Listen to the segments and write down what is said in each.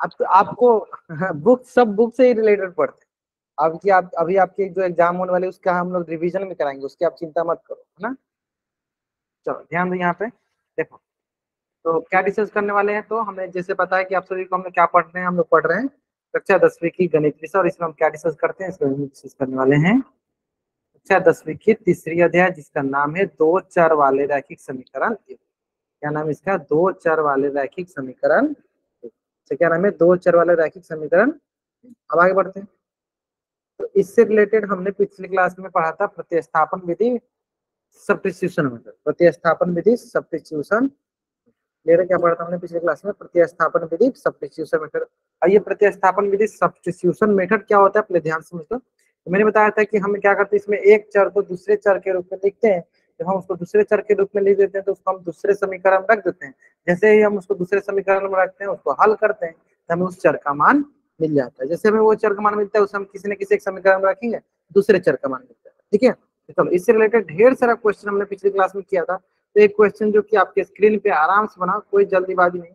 अब तो आपको बुक सब बुक से ही रिलेटेड पढ़ते हैं। अब की आप अभी आपके जो एग्जाम होने वाले उसका हम लोग रिवीजन भी कराएंगे, उसकी आप चिंता मत करो, है ना। चलो ध्यान दो यहाँ पे, देखो तो क्या डिस्कस करने वाले हैं। तो हमें जैसे पता है कि आप सभी को हम लोग क्या पढ़ रहे हैं, हम लोग पढ़ रहे हैं कक्षा 10वीं की गणित विषय, और इसमें हम क्या डिस्कस करते हैं, इसमें हम डिस्कस करने वाले हैं कक्षा 10वीं की तीसरी अध्याय, जिसका नाम है दो चर वाले रैखिक समीकरण। क्या नाम है इसका, दो चर वाले रैखिक समीकरण। तो क्या नाम है, दो चर वाले रैखिक समीकरण। अब आगे बढ़ते हैं। तो इससे रिलेटेड हमने पिछली क्लास में पढ़ा था प्रतिस्थापन विधि, सब्स्टिट्यूशन मेथड, प्रतिस्थापन विधि सब्स्टिट्यूशन। मेरे क्या पढ़ा था हमने पिछले क्लास में, प्रतिस्थापन विधि सब्स्टिट्यूशन मेथड। और ये प्रतिस्थापन विधि सब्स्टिट्यूशन मेथड क्या होता है, अपने ध्यान से समझो। तो मैंने बताया था कि हम क्या करते हैं, इसमें एक चर को दूसरे चर के रूप में लिखते हैं। जब हम उसको दूसरे चर के रूप में लिख देते हैं तो उसको हम दूसरे समीकरण में रख देते हैं। जैसे ही हम उसको दूसरे समीकरण में रखते हैं, उसको हल करते हैं, तो हमें उस चर का मान मिल जाता है। जैसे हमें वो चर का मान मिलता है, उसे हम किसी न किसी एक समीकरण में रखेंगे, दूसरे चर का मान मिलता है। ठीक है, तो चलो इससे रिलेटेड ढेर सारा क्वेश्चन हमने पिछली क्लास में किया था। तो एक क्वेश्चन जो कि आपके स्क्रीन पे आराम से बना, कोई जल्दीबाजी नहीं।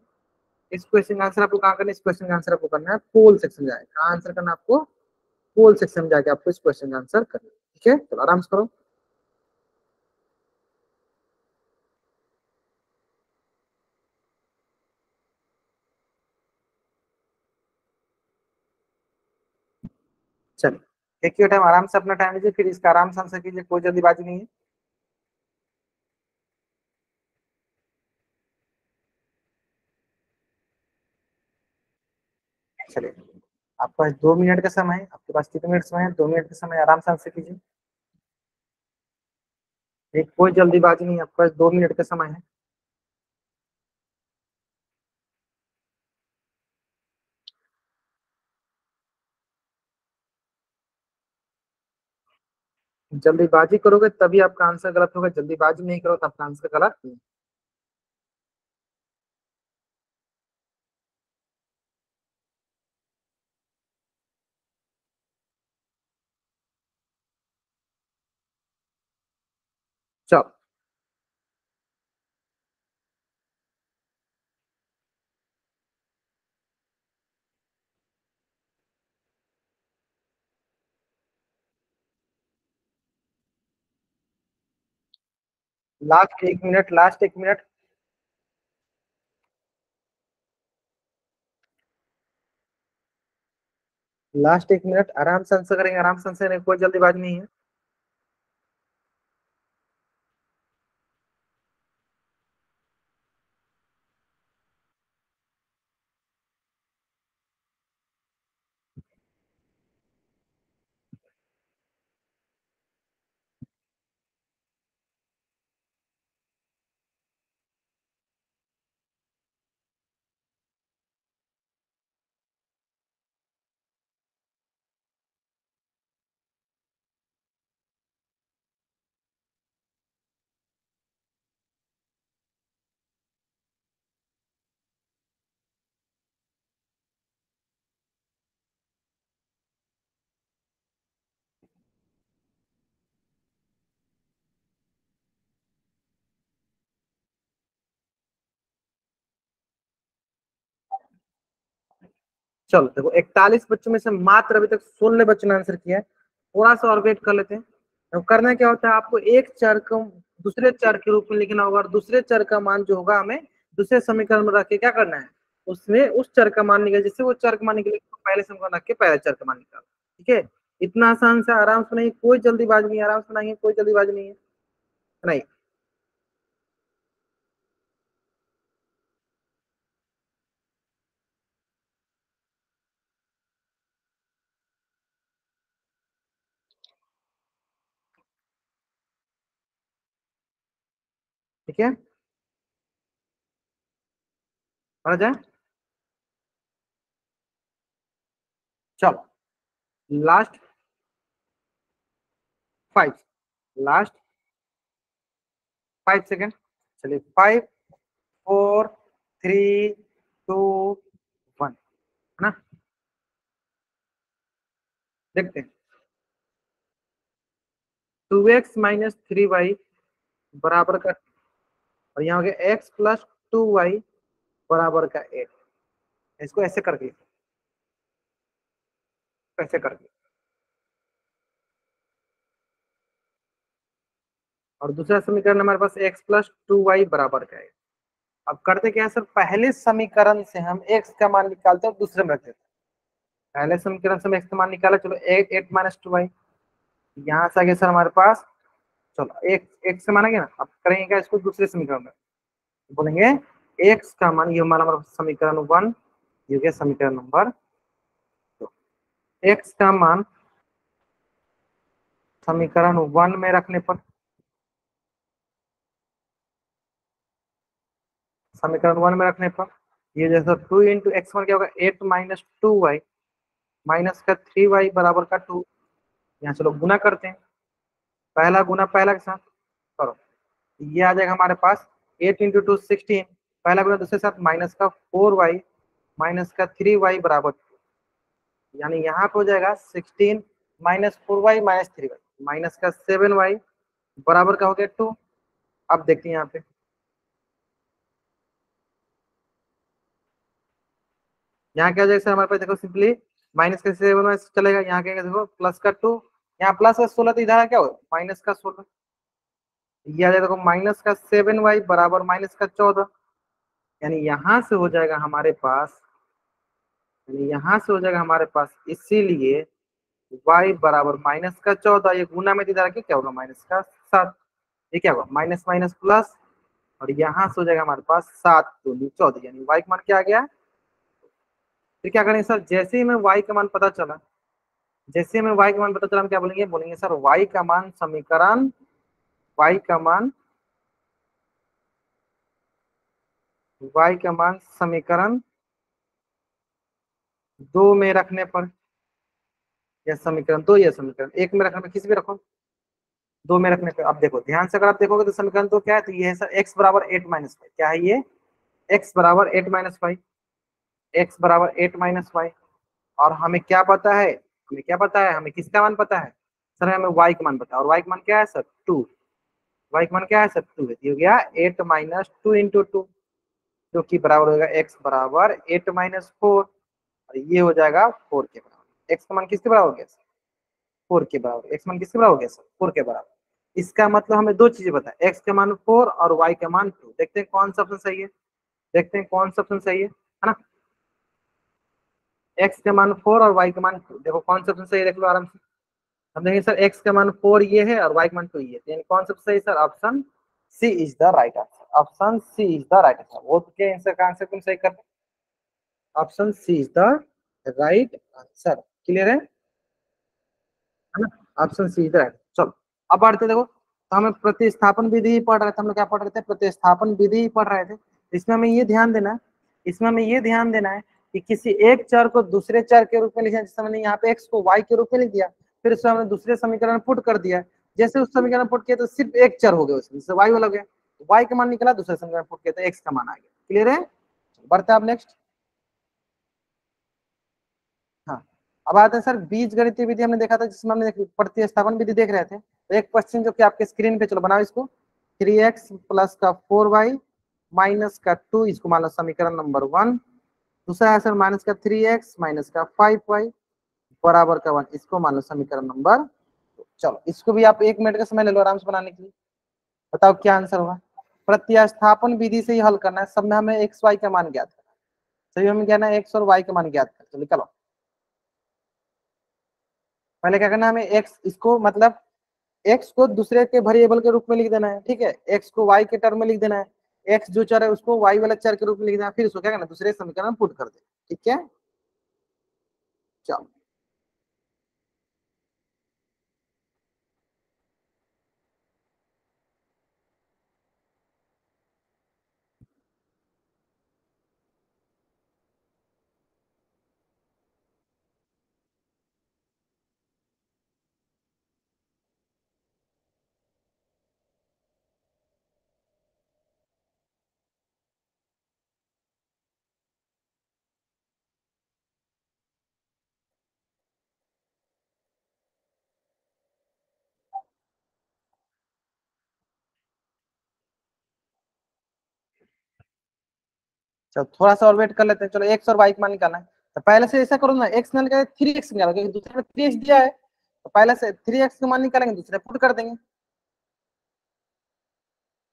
इस क्वेश्चन का आंसर आपको कहाँ करना है, इस क्वेश्चन का आंसर आपको करना है पोल सेक्शन जाएगा, आंसर करना आपको पोल सेक्शन में जाके आपको इस क्वेश्चन का आंसर करना है। ठीक है, चलो आराम से करो। चलिए एक ही टाइम आराम से अपना टाइम लीजिए, फिर इसका आराम से आंसर कीजिए, कोई जल्दीबाजी नहीं है। चलिए आपके पास 2 मिनट का समय है, आपके पास कितने मिनट समय है, 2 मिनट का समय, आराम से आंसर कीजिए। एक कोई जल्दीबाजी नहीं है, आपके पास 2 मिनट का समय है। जल्दीबाजी करोगे तभी आपका आंसर गलत होगा, जल्दीबाजी नहीं करो तो आपका आंसर गलत नहीं। चलो last 1 minute, last 1 minute, last 1 minute, आराम से आंसर करेंगे, आराम से आंसर करेंगे, कोई जल्दीबाजी नहीं है। चलो देखो 41 बच्चों में से मात्र अभी तक 16 बच्चों ने आंसर किया है। थोड़ा सा और वेट कर लेते हैं। अब करना क्या होता है, आपको एक चर को दूसरे चर के रूप में लिखना होगा, और दूसरे चर का मान जो होगा हमें दूसरे समीकरण में रख के क्या करना है, उसमें उस चर का मान निकले, जिससे वो चर का मान निकले तो पहले समीकरण रख के पहले चर का मान निकाल। ठीक है, इतना आसान से, आराम से नहीं, कोई जल्दीबाजी नहीं, आराम से बनाइए, कोई जल्दीबाजी नहीं है। नहीं, ठीक है, पढ़ा जाए। चलो लास्ट 5, लास्ट 5 सेकेंड। चलिए 5 4 3 2 1, है ना। देखते हैं, 2x - 3y बराबर का, और यहाँ हो गया x + 2y बराबर का 8। इसको ऐसे करके लिखो, ऐसे करके। और दूसरा समीकरण हमारे पास x प्लस 2y बराबर का है। अब करते क्या है सर, पहले समीकरण से हम x का मान निकालते हैं और दूसरे में रख देते हैं। पहले समीकरण से हम x का मान निकाला, चलो 8 - 2y, यहाँ से आगे सर हमारे पास, चलो x से माना गया ना, अब करेंगे क्या इसको दूसरे समीकरण में, बोलेंगे x का मान, ये हमारा समीकरण 1, ये हो गया समीकरण नंबर 2। x का मान समीकरण 1 में रखने पर, समीकरण 1 में रखने पर ये जैसा 2 × x1 क्या होगा, 8 - 2y माइनस का 3y बराबर का 2। यहाँ चलो गुना करते हैं, पहला गुना पहला के साथ करो, ये आ जाएगा हमारे पास 8 × 2 16, पहला गुना दूसरे साथ माइनस का 4y माइनस का 3y बराबर 2। यानी यहाँ पे हो जाएगा 16 - 4y - 3y माइनस का 7y बराबर का हो गया 2। अब देखते हैं यहाँ पे, यहाँ क्या हो जाएगा सर हमारे पास, देखो सिंपली माइनस का 7y चलेगा, यहाँ क्या देखो प्लस का 2, यहाँ प्लस का 16, तो इधर क्या होगा माइनस का 16, ये आ जाएगा देखो माइनस का 7y बराबर माइनस का 14। यानी यहाँ से हो जाएगा हमारे पास, यानी यहाँ से हो जाएगा हमारे पास, इसीलिए y बराबर माइनस का 14, ये गुना में इधर आके क्या होगा माइनस का 7, ये क्या होगा माइनस माइनस प्लस, और यहाँ से हो जाएगा हमारे पास 7×2 = 14, यानी y का मान क्या आ गया। फिर क्या करेंगे सर, जैसे ही हमें y का मान पता चला, जैसे हमें y का मान पता चला, हम क्या बोलेंगे, बोलेंगे सर y का मान समीकरण, y का मान, y का मान समीकरण 2 में रखने पर, या समीकरण 2 या समीकरण 1 में रखने पर, किसी भी रखो, 2 में रखने पर। अब देखो ध्यान से, अगर आप देखोगे तो समीकरण तो क्या है, तो ये है सर x बराबर 8 - 5, क्या है ये, x बराबर 8 - 5, x बराबर 8 - 5। और हमें क्या पता है, हमें क्या पता है, हमें किसका मान पता है सर, हमें y का मान पता है, और y का मान क्या है सर 2, y का मान क्या है सर 2 है, ये हो गया 8 - 2 × 2, जो कि बराबर होगा x बराबर 8 - 4, और ये हो जाएगा 4 के बराबर। x का मान किसके बराबर हो गया सर, 4 के बराबर, x मान किसके बराबर हो गया सर 4 के बराबर। इसका मतलब हमें दो चीजें पता है, x का मान 4 और y का मान 2। देखते हैं कौन सा ऑप्शन सही है, देखते हैं कौन सा ऑप्शन सही है ना। x का मान 4 और y का मान 2, देखो कौन सा ऑप्शन सही है, देख लो आराम से। हम देखेंगे सर x का मान 4 ये है और y का मान 2 ये है, तो यानी कौन सा सही sir, option C is the right answer, option C is the right answer. वो के आंसर का आंसर तुम सही कर, option C is the right answer. Clear है ना, option C is the right. चलो अब बढ़ते, देखो तो हमें प्रतिस्थापन विधि ही पढ़ रहे थे, हम लोग क्या पढ़ रहे थे, प्रतिस्थापन विधि ही पढ़ रहे थे। इसमें हमें ये ध्यान देना है, इसमें हमें ये ध्यान देना है कि किसी एक चर को दूसरे चर के रूप में लिखा, जैसे हमने यहाँ पे x को y के रूप में लिख दिया, फिर उसमें हमने दूसरे समीकरण में पुट कर दिया, जैसे उस समीकरण में पुट किया तो सिर्फ एक चर हो गया उसमें, जैसे y वाला हो गया, y का मान निकला, दूसरे समीकरण में पुट किया तो x का मान आ गया। क्लियर है, बढ़ते हैं आप नेक्स्ट। हाँ, अब आते हैं सर बीज गणितीय विधि, हमने देखा था जिसमें हमने प्रतिस्थापन विधि देख रहे थे, तो एक क्वेश्चन जो कि आपके स्क्रीन पे, चलो बनाओ इसको, 3x प्लस का 4y माइनस का 2, इसको मान लो समीकरण नंबर 1। दूसरा है सर माइनस का 3x माइनस का 5y बराबर का 1, इसको मान लो समीकरण नंबर 2। चलो इसको भी आप 1 मिनट का समय ले लो आराम से बनाने के लिए, बताओ क्या आंसर होगा। प्रतिस्थापन विधि से ही हल करना है, सब में हमें एक्स वाई का मान ज्ञात करना है, सभी हमें क्या है, एक्स और वाई का मान ज्ञात कर, चलो निकालो। पहले क्या करना है हमें, एक्स इसको मतलब एक्स को दूसरे के वेरिएबल के रूप में लिख देना है, ठीक है, एक्स को वाई के टर्म में लिख देना है, एक्स जो चर है उसको वाई वाला चर के रूप में लिख देना है, फिर उसको क्या करना है दूसरे समीकरण में पुट कर दे, ठीक है। चलो चलो थोड़ा सा और वेट कर लेते हैं। चलो एक्स और वाई का मान निकालना है, तो पहले से ऐसा करो ना, एक्स ना निकाले 3x निकालो, क्योंकि दूसरे में 3x दिया है, तो पहले से 3x का मान निकालेंगे, दूसरे पुट कर देंगे।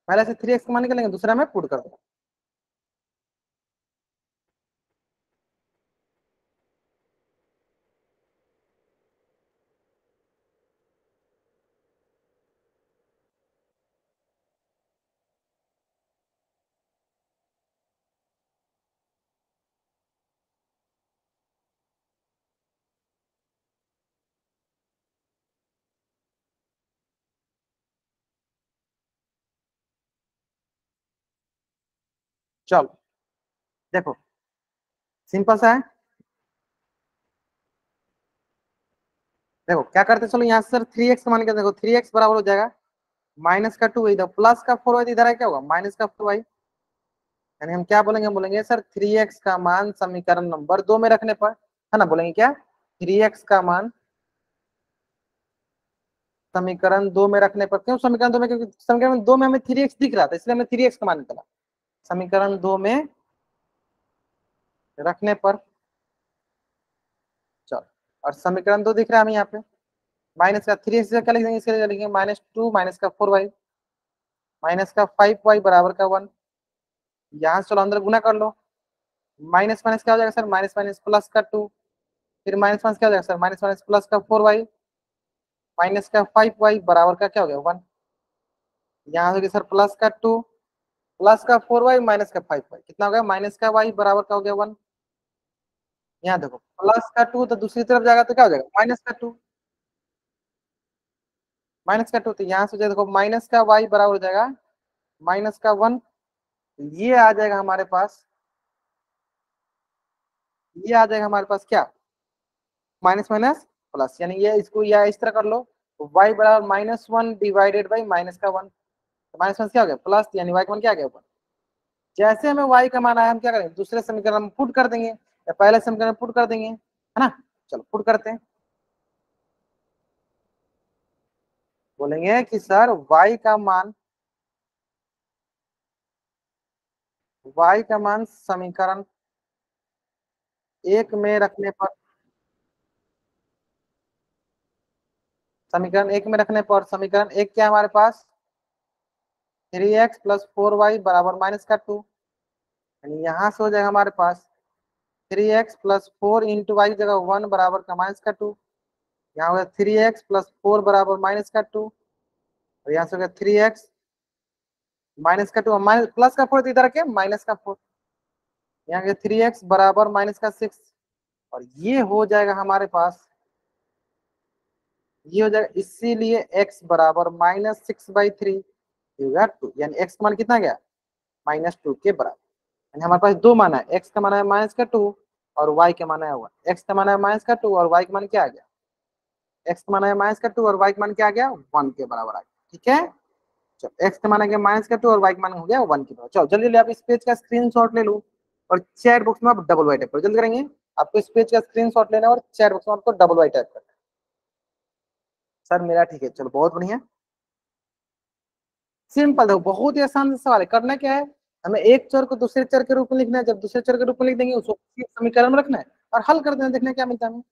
पहले से 3x का मान निकालेंगे, दूसरा में पुट कर देंगे। चलो देखो, सिंपल सा है। देखो क्या करते हैं, चलो यहाँ से सर 3x का मान निकाल, देखो 3x बराबर हो जाएगा माइनस का 2, इधर प्लस का 4y, इधर है क्या होगा माइनस का 4y। यानी हम क्या बोलेंगे, हम बोलेंगे सर 3x का मान समीकरण नंबर 2 में रखने पर, है ना, बोलेंगे क्या, 3x का मान समीकरण 2 में रखने पर। क्यों समीकरण 2 में, क्योंकि समीकरण 2 में हमें 3x दिख रहा था, इसलिए हमें 3x का मान निकाला। समीकरण 2 में रखने पर, चलो, और समीकरण 2 दिख रहा है हमें यहाँ पे, माइनस का 3x क्या लिख देंगे, इसके लिए लिखेंगे -2 माइनस का 4y माइनस का 5y बराबर का 1। यहाँ से चलो अंदर गुना कर लो, माइनस माइनस क्या हो जाएगा सर, माइनस माइनस प्लस का 2, फिर माइनस माइनस क्या हो जाएगा सर, माइनस माइनस प्लस का 4y माइनस का 5y बराबर का क्या हो गया 1। यहाँ हो गया सर प्लस का 2 प्लस का 4y माइनस का 5y, कितना हो गया माइनस का y बराबर का हो गया 1। यहाँ देखो प्लस का 2 तो दूसरी तरफ जाएगा तो क्या हो जाएगा माइनस का 2, माइनस का 2, तो यहाँ से देखो माइनस का y बराबर हो जाएगा माइनस का 1। ये आ जाएगा हमारे पास, ये आ जाएगा हमारे पास क्या, माइनस माइनस प्लस, यानी ये इसको या इस तरह कर लो, y बराबर -1 डिवाइडेड बाई माइनस का 1, तो माइनस माइनस क्या हो गया प्लस, यानी y का मान क्या आ गया ऊपर। जैसे हमें y का मान आया, हम क्या करेंगे दूसरे समीकरण में पुट कर देंगे, या पहले समीकरण में पुट कर देंगे, है ना। चलो पुट करते हैं, बोलेंगे कि सर y का मान समीकरण 1 में रखने पर, समीकरण 1 में रखने पर, समीकरण 1 क्या है हमारे पास, 3x प्लस 4y बराबर माइनस का 2, यानी यहाँ से हो जाएगा हमारे पास 3x प्लस 4 इंटू वाई की जगह 1 बराबर का माइनस का 2, यहाँ हो गया 3x प्लस 4 बराबर माइनस का 2, और यहाँ से हो गया 3x माइनस का 2, माइनस प्लस का 4 तो इधर के माइनस का 4, यहाँ गया 3x बराबर माइनस का 6, और ये हो जाएगा हमारे पास, ये हो जाएगा, इसीलिए x बराबर -6/3 होगा 2, यानी x का मान कितना गया -2 के बराबर। यानी हमारे पास दो मान है, x का मान है -2 और y का मान है 1। x का मान है -2 और y का मान क्या आ गया, x का मान है -2 और y का मान क्या आ गया 1 के बराबर आ गया। ठीक है, चलो x का मान आ गया -2 और y का मान हो गया 1 के बराबर। चलो जल्दी जल्दी आप इस पेज का स्क्रीनशॉट ले लो और चैट बॉक्स में आप डबल वाई टाइप करो, जल्दी करेंगे। आपको इस पेज का स्क्रीनशॉट लेना है और चैट बॉक्स में आपको डबल वाई टाइप करना है। सर मेरा ठीक है, चलो बहुत बढ़िया, सिंपल देखो, बहुत ही आसान सवाल है। करना क्या है, हमें एक चर को दूसरे चर के रूप में लिखना है, जब दूसरे चर के रूप में लिख देंगे उसको समीकरण में रखना है और हल कर देना, देखना क्या मिलता है हमें।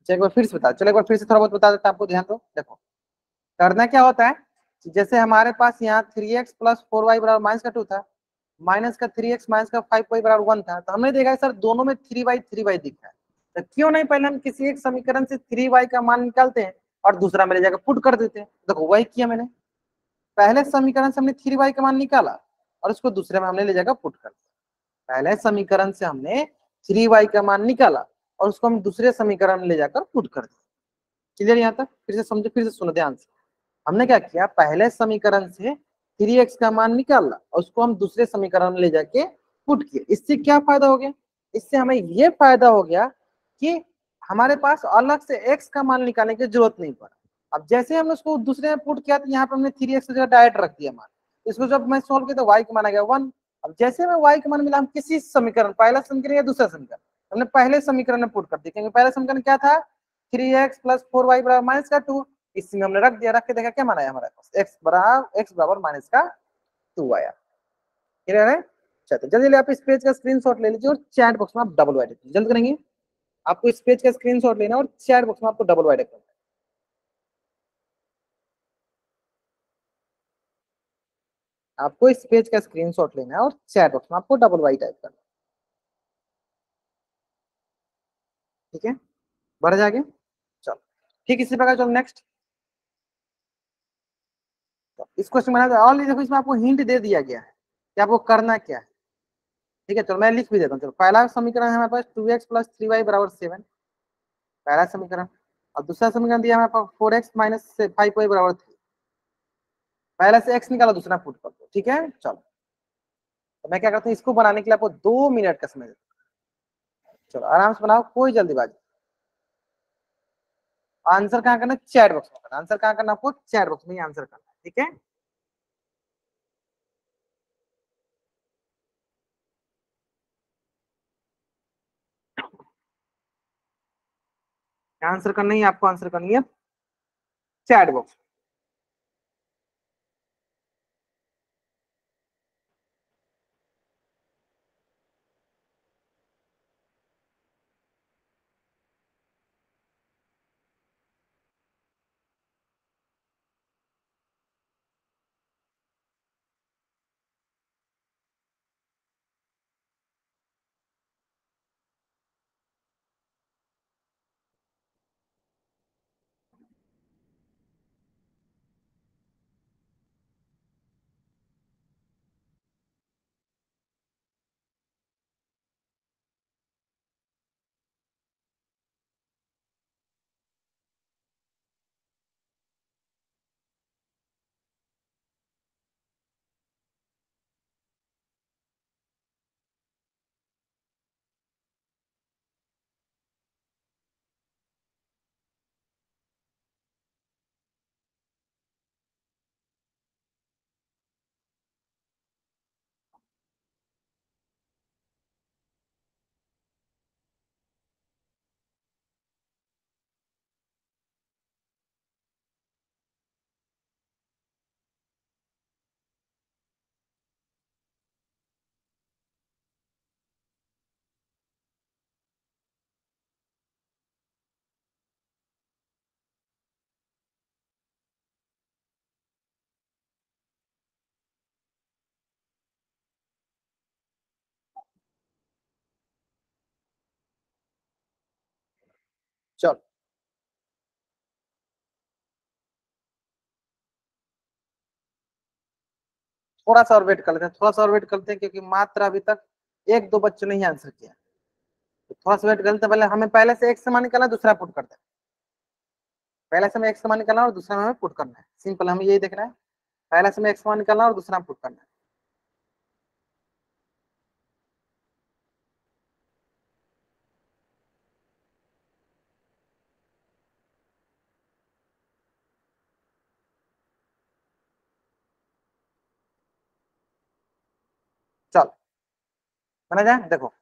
चलो एक बार फिर से बता, चलो एक बार फिर से थोड़ा बहुत बता देता हूं आपको, ध्यान दो। देखो करना क्या होता है कि जैसे हमारे पास यहाँ 3x प्लस 4y बराबर माइनस का 2 था, माइनस का 3x माइनस का 5y बराबर 1 था, तो हमने देखा है सर दोनों में 3y दिख रहा है, तो क्यों नहीं पहले हम किसी एक समीकरण से 3y का मान निकालते हैं और दूसरा में ले जाकर पुट कर देते हैं। देखो वही किया मैंने, पहले समीकरण से हमने 3y का मान निकाला और उसको दूसरे में हमने ले जाकर पुट कर दिया। पहले समीकरण से हमने 3y का मान निकाला और उसको हम दूसरे समीकरण में ले जाकर पुट कर दिया। क्लियर यहाँ तक, फिर से समझो, फिर से सुनो ध्यान से। हमने क्या किया, पहले समीकरण से 3x का मान निकाला और उसको हम दूसरे समीकरण में ले जाके पुट किए। इससे क्या फायदा हो गया, इससे हमें ये फायदा हो गया कि हमारे पास अलग से x का मान निकालने की जरूरत नहीं पड़ा। अब जैसे हमने उसको दूसरे में पुट किया तो यहाँ पे हमने 3x की जगह डायरेक्ट रख दिया मान, इसको जब मैं सोल्व किया तो y का मान आ गया 1। अब जैसे में y का मान मिला, हम किसी समीकरण, पहला समीकरण या दूसरा समीकरण, हमने पहले समीकरण में पुट कर दिया, क्योंकि पहला समीकरण क्या था, 3x प्लस 4y बराबर माइनस का 2। इसमें हमने रख दिया, रख के देखा क्या मान आया हमारे पास, x बराबर माइनस का 2 आया। क्लियर है? चलो जल्दी आप इस पेज का स्क्रीनशॉट ले लीजिए और चैट बॉक्स में आप डबल वाइड जल्द करेंगे। आपको इस पेज का स्क्रीनशॉट लेना और चैट बॉक्स में आपको डबल वाइड करना है। आपको इस पेज का स्क्रीनशॉट लेना है और चैट बॉक्स में आपको डबल वाइड टाइप करना है। ठीक है, बढ़ जाएंगे। चलो ठीक, इसी प्रकार चलो नेक्स्ट। तो इस क्वेश्चन में ऑलरेडी देखो, इसमें आपको हिंट दे दिया गया है कि आपको करना क्या है। ठीक है, चलो मैं लिख भी देता हूँ। चलो पहला समीकरण है हमारे पास 2x प्लस 3y बराबर 7, पहला समीकरण। और दूसरा समीकरण दिया हमारे पास 4x माइनस 5y बराबर 3। पहले से x निकालो, दूसरा पुट कर दो। ठीक है, चलो तो मैं क्या करता हूँ, इसको बनाने के लिए आपको 2 मिनट का समय देता हूँ। चलो आराम से बनाओ, कोई जल्दीबाजी। आंसर कहाँ करना है, चैट बॉक्स में करना। आंसर कहाँ करना आपको, चैट बॉक्स में ही आंसर करना है। ठीक है, आंसर करना ही आपको, आंसर करनी है चैट बॉक्स। चलो थोड़ा सा और वेट कर लेते हैं, थोड़ा सा और वेट करते हैं, क्योंकि मात्र अभी तक एक दो बच्चों ने ही आंसर किया। तो थोड़ा सा वेट करते हैं, पहले हमें पहले से एक समान निकालना, दूसरा पुट करते हैं। पहले से हमें एक समान निकालना और दूसरा में हमें पुट करना है, सिंपल हमें यही देखना है। पहले से हमें एक समान निकालना और दूसरा में पुट करना है। चल बना जाए, देखो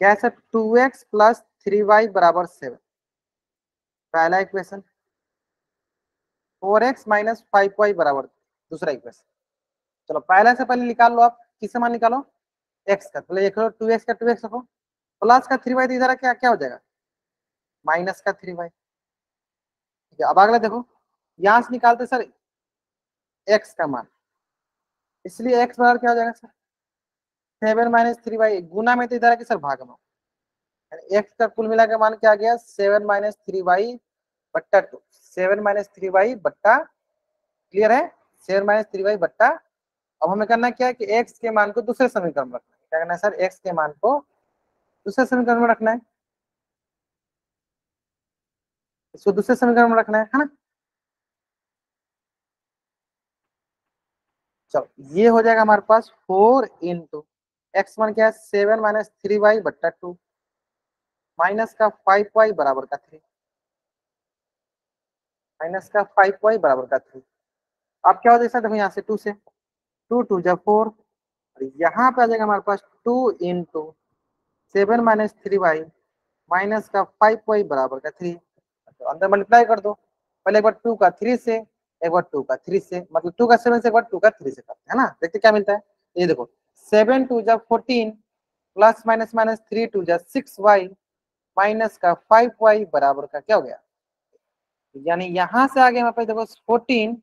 कैसे, 2x प्लस 3y बराबर 7, पहला इक्वेशन। 4x माइनस 5y बराबर 3, दूसरा इक्वेशन। चलो पहले से पहले निकाल लो, आप किससे मान निकालो, x का, पहले देख लो 2x का 2x रखो, प्लस का 3y, तो इधर क्या क्या हो जाएगा, माइनस का 3y। ठीक है, अब अगला देखो, यहां से निकालते सर x का मान, इसलिए x बराबर क्या हो जाएगा सर, 7 - 3y, गुना में तो इधर है कि सर भाग में, एक्स का कुल मिला के मान क्या आ गया, 7 - 3y बट्टा 2, 7 - 3y बट्टा, क्लियर है, 7 - 3y बट्टा। अब हमें करना क्या है कि एक्स के मान को दूसरे समीकरण में रखना है। क्या करना है सर, एक्स के मान को दूसरे समीकरण में रखना है, इसको दूसरे समीकरण में रखना है ना। चलो ये हो जाएगा हमारे पास 4 × एक्स वन क्या है 7 - 3y/2 माइनस का 5y बराबर का 3, माइनस का 5y बराबर का 3। अब क्या हो जाएगा देखो यहाँ से 2 से 2 2 जा 4, और यहाँ पे आ जाएगा हमारे पास 2 × 7 - 3y माइनस का 5y बराबर का 3। तो अंदर मल्टीप्लाई कर दो, पहले एक बार 2 का 3 से, एक बार 2 का 3 से, मतलब 2 का 7 से, एक बार 2 का 3 से करते हैं ना, देखते क्या मिलता है। ये देखो 7 2 जा 14 प्लस माइनस माइनस 3 2 जा 6y माइनस का 5y बराबर का क्या हो गया, यानी यहां से आगे हमारे पास देखो 14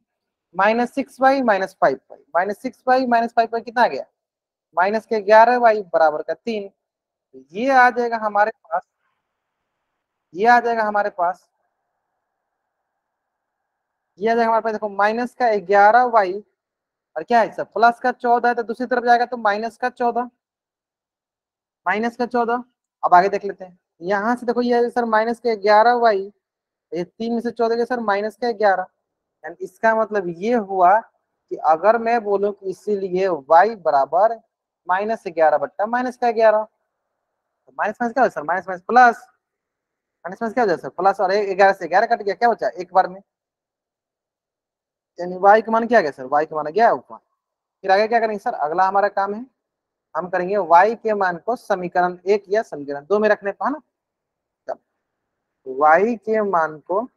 - 6y - 5y, -6y - 5y कितना आ गया, माइनस के 11y बराबर का 3। ये आ जाएगा हमारे पास, ये आ जाएगा हमारे पास, ये आ जाएगा हमारे पास देखो माइनस का 11y, और क्या है सर प्लस का 14 है, तो दूसरी तरफ जाएगा तो -14, -14। अब आगे देख लेते हैं, यहाँ से देखो ये सर -11y, ये 3 में से 14 के सर -11, यानी इसका मतलब ये हुआ कि अगर मैं बोलूं कि इसीलिए y बराबर -11/-11, तो माइनस माइनस क्या हो sir, minus minus plus, minus minus क्या हो जाए सर प्लस, और 11 से 11 कट गया, क्या बचा एक बार में, यानी y का मान क्या गया सर, y का मान गया ऊपर। फिर आगे क्या करेंगे सर, अगला हमारा काम है, हम करेंगे y के मान को समीकरण 1 या समीकरण 2 में रखने पर, है ना। y के मान को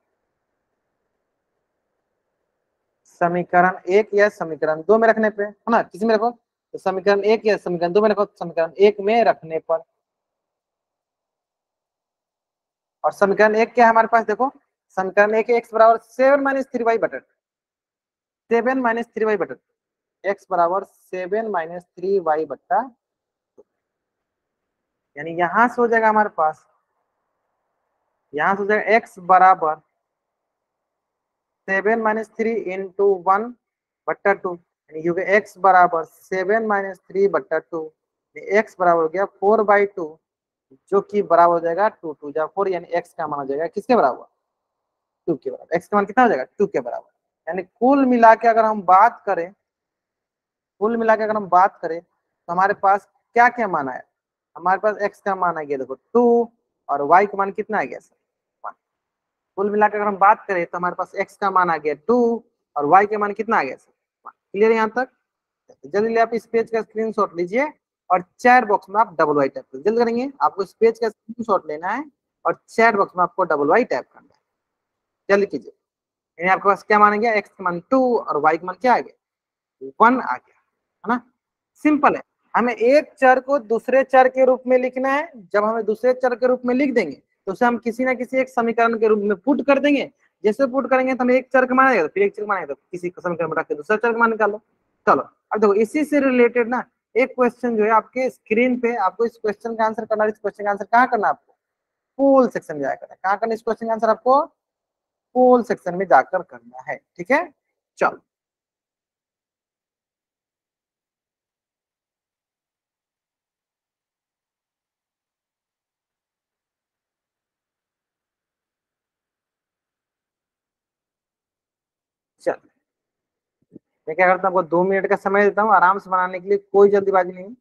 समीकरण 1 या समीकरण 2 में रखने पे, है ना, किसी में रखो, तो समीकरण 1 या समीकरण 2 में रखो, समीकरण 1 में रखने पर, और समीकरण 1 क्या है हमारे पास देखो, समीकरण 1 एक्स बराबर 7 - 3y/7 - 3y/, एक्स बराबर 7 - 3y/, यानी यहां से हो जाएगा हमारे पास, यहां से हो जाएगा एक्स बराबर 7 - 3 × 1/2, क्योंकि एक्स बराबर 7 - 3/2, एक्स बराबर हो गया 4/2, जो कि बराबर हो जाएगा 2 2 जा 4, यानी एक्स का मान हो जाएगा किसके बराबर, 2 के बराबर। एक्स का मान कितना हो जाएगा, 2 के बराबर। यानी कुल मिला के अगर हम बात करें, कुल मिला के अगर हम बात करें तो हमारे पास क्या क्या मान आया, हमारे पास एक्स का मान आ गया देखो 2, और वाई का मान कितना आ गया सर 1। कुल मिला के अगर हम बात करें तो हमारे पास एक्स का मान आ गया 2, और वाई का मान कितना आ गया सर 1। क्लियर यहाँ तक, जल्दी आप इस पेज का स्क्रीनशॉट लीजिए और चैट बॉक्स में आप डबल वाई टाइप करिए, जल्दी करेंगे, आपको इस पेज का स्क्रीनशॉट लेना है और चैट बॉक्स में आपको डबल वाई टाइप करना है, जल्दी कीजिए। यानी आपके पास क्या मान गया, एक्स का मान 2 और वाई का मान क्या आ गया 1 आ गया, है ना। सिंपल है, हमें एक चर को दूसरे चर के रूप में लिखना है, जब हमें दूसरे चर के रूप में लिख देंगे तो उसे हम किसी ना किसी एक समीकरण के रूप में पुट कर देंगे, जैसे पुट करेंगे तो हमें एक चर का मान आएगा, फिर एक चर का मान आएगा, तो किसी समीकरण में रख के दूसरा चर का मान निकालो। चलो अब देखो इसी से रिलेटेड ना एक क्वेश्चन जो है आपके स्क्रीन पे, आपको इस क्वेश्चन का आंसर करना है। इस क्वेश्चन का आंसर कहाँ करना है आपको, पूल सेक्शन में जाकर कहाँ करना है, इस क्वेश्चन का आंसर आपको पूल सेक्शन में जाकर करना है, ठीक है। चलो चलो, मैं क्या करता हूँ, आपको 2 मिनट का समय देता हूँ आराम से बनाने के लिए, कोई जल्दीबाजी नहीं।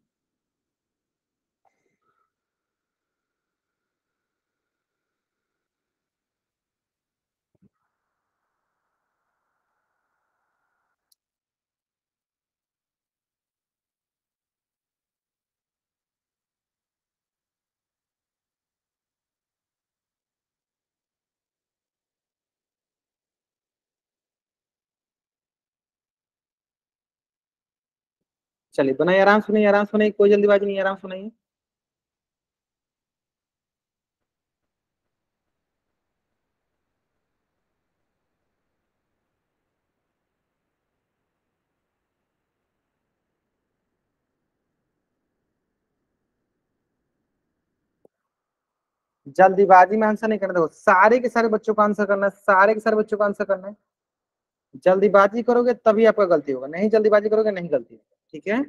चलिए बनाइए, आराम सुनिए, आराम सुनिए, कोई जल्दीबाजी नहीं, आराम सुनिए। जल्दीबाजी में आंसर नहीं करना, देखो सारे के सारे बच्चों को आंसर करना है, सारे के सारे बच्चों को आंसर करना है। जल्दीबाजी करोगे तभी आपका गलती होगा, नहीं जल्दीबाजी करोगे नहीं गलती होगा, ठीक है।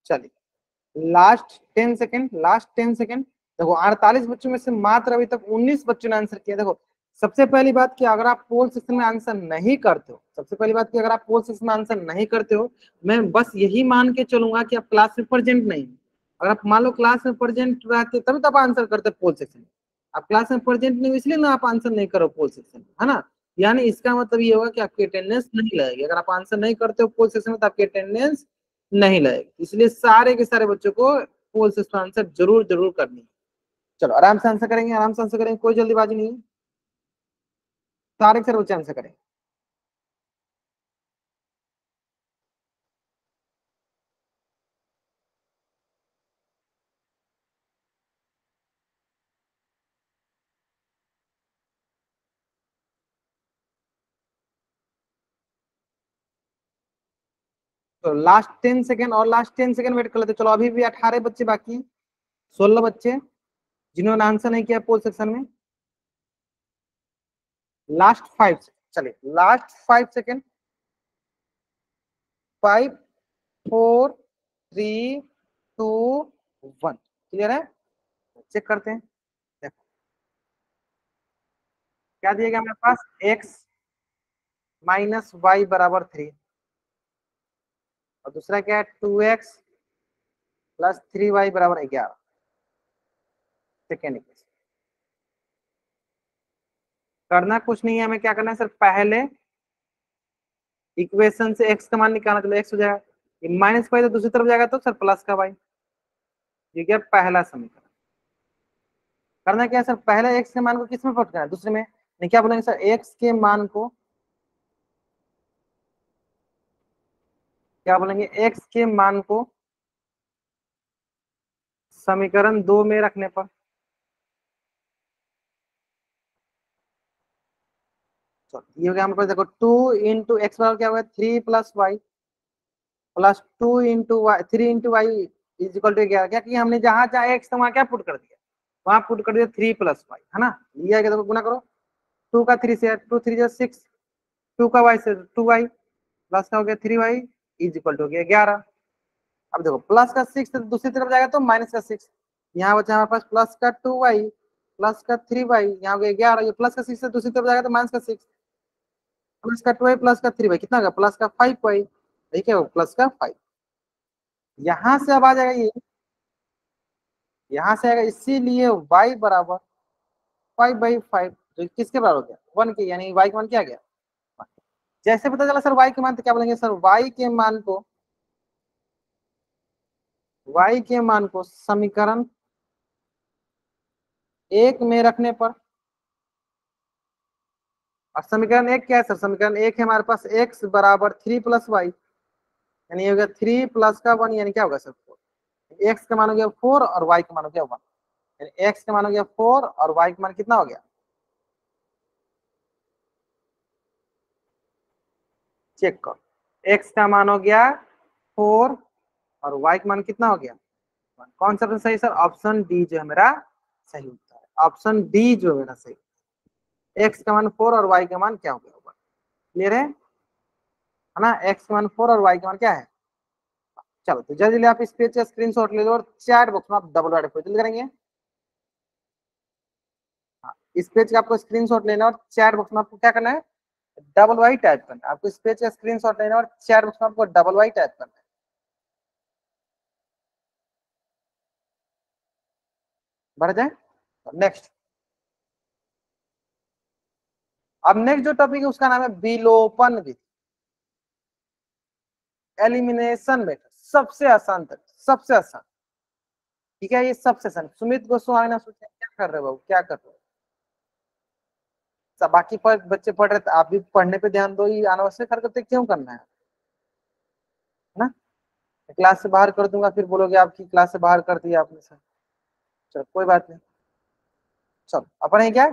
चलिए लास्ट 10 सेकेंड देखो, 48 बच्चों में से मात्र अभी तक 19 बच्चों ने आंसर किया। देखो, सबसे पहली बात कि अगर आप पोल सेक्शन में आंसर नहीं करते हो, सबसे पहली बात कि अगर आप पोल सेक्शन में आंसर नहीं करते हो, मैं बस यही मान के चलूंगा कि आप क्लास में प्रेजेंट नहीं। अगर आप मान लो क्लास में प्रेजेंट रहते तभी तो आप आंसर करते पोल सेक्शन में। आप क्लास में प्रेजेंट नहीं हो इसलिए ना आप आंसर नहीं करो पोल सेक्शन में, है ना। यानी इसका मतलब ये होगा कि आपकी अटेंडेंस नहीं लगेगी। अगर आप आंसर नहीं करते हो पोल सेक्शन में तो आपकी अटेंडेंस नहीं लगेगी। इसलिए सारे के सारे बच्चों को पोल सेक्शन आंसर जरूर जरूर करनी है। चलो आराम से आंसर करेंगे, आराम से आंसर करेंगे, कोई जल्दीबाजी नहीं है। सारे के सारे बच्चे आंसर करेंगे। तो लास्ट 10 सेकेंड और लास्ट 10 सेकेंड वेट कर लेते। चलो अभी भी 18 बच्चे बाकी हैं, 16 बच्चे जिन्होंने आंसर नहीं किया पोल सेक्शन में। लास्ट 5, चलिए लास्ट 5 सेकेंड। 5, 4, 3, 2, 1। क्लियर है? चेक करते हैं। देखो क्या दिया गया हमारे पास, x माइनस वाई बराबर 3, और दूसरा क्या है 2x प्लस 3y बराबर 11। सेकेंड इक्वेशन करना कुछ नहीं है, हमें क्या करना है, सिर्फ पहले इक्वेशन से x का मान निकालना। चलो x हो जाएगा, ये माइनस वाई तो दूसरी तरफ जाएगा तो सर प्लस का y। ये क्या पहला समीकरण। करना क्या है सर, पहले x के मान को किस में पुट करना है, दूसरे में। नहीं, क्या बोलेंगे सर, x के मान को क्या बोलेंगे, x के मान को समीकरण 2 में रखने पर। तो ये हो गया हमारे पास, देखो 2 × x बराबर क्या होगा 3 + y plus 2 × y 3 × y is equal to क्या किया हमने, जहां जहां x था वहां क्या पुट कर दिया, वहां पुट कर दिया 3 + y, है ना। लिया गया, देखो गुना करो, 2 का 3 से 2 3 6, 2 का y से 2y प्लस का हो गया 3y इज इक्वल टू हो गया 11। अब देखो प्लस का 6 दूसरी तरफ जाएगा तो माइनस का 6, यहाँ बचा हमारे पास प्लस का 2y प्लस का 3y, यहाँ हो गया 11। ये प्लस का 6 से दूसरी तरफ जाएगा तो माइनस का 6, प्लस का 2y प्लस का 3y कितना होगा, प्लस का 5y। ठीक है, प्लस का 5। यहां से अब आ जाएगा ये, यहां से आएगा, इसीलिए y बराबर 5/5, जो किसके बराबर हो गया 1 के, यानी y का मान क्या आ गया 1। जैसे पता चला सर y के मान, तो क्या बोलेंगे सर, y के मान को समीकरण 1 में रखने पर। और समीकरण 1 क्या है सर, समीकरण 1 है हमारे पास x बराबर 3 + y, यानी हो गया 3 प्लस का 1, यानी क्या होगा सर 4। x का मान हो गया 4 और y का मान हो गया 1, यानी x का मान हो गया 4 और y का मान कितना हो गया, चेक करो, x का मान हो गया 4 और y का मान कितना हो गया 1। कौन सा सही सर, ऑप्शन डी जो है मेरा सही उत्तर है, ऑप्शन डी जो है मेरा सही। x का मान 4 और y का मान क्या हो गया 1। क्लियर है ना, x का मान 4 और y का मान क्या है। चलो तो जल्दी आप इस पेज का स्क्रीनशॉट ले लो और चैट बॉक्स में आप डबल वाइट जल्दी करेंगे। हाँ, इस पेज का आपको स्क्रीनशॉट लेना और चैट बॉक्स में आपको क्या करना है, डबल वाई टाइप करना है। आपको इस पेज का स्क्रीनशॉट लेना और चैट बॉक्स में आपको डबल वाई टाइप करना है। बढ़ जाए। नेक्स्ट, अब नेक्स्ट जो टॉपिक है उसका नाम है विलोपन विधि, एलिमिनेशन मेथड। सबसे आसान तक, सबसे आसान। ठीक है, ये सबसे आसान। सुमित गोस्वामी ना सोचे क्या कर रहे हो, क्या कर रहे हो। सब बाकी बच्चे पढ़ रहे थे, आप भी पढ़ने पे ध्यान दो। ये अनावश्यक हरकतें क्यों करना है ना। क्लास से बाहर कर दूंगा, फिर बोलोगे आपकी क्लास से बाहर कर दिया आपने सर। चलो कोई बात नहीं। चलो अपन क्या,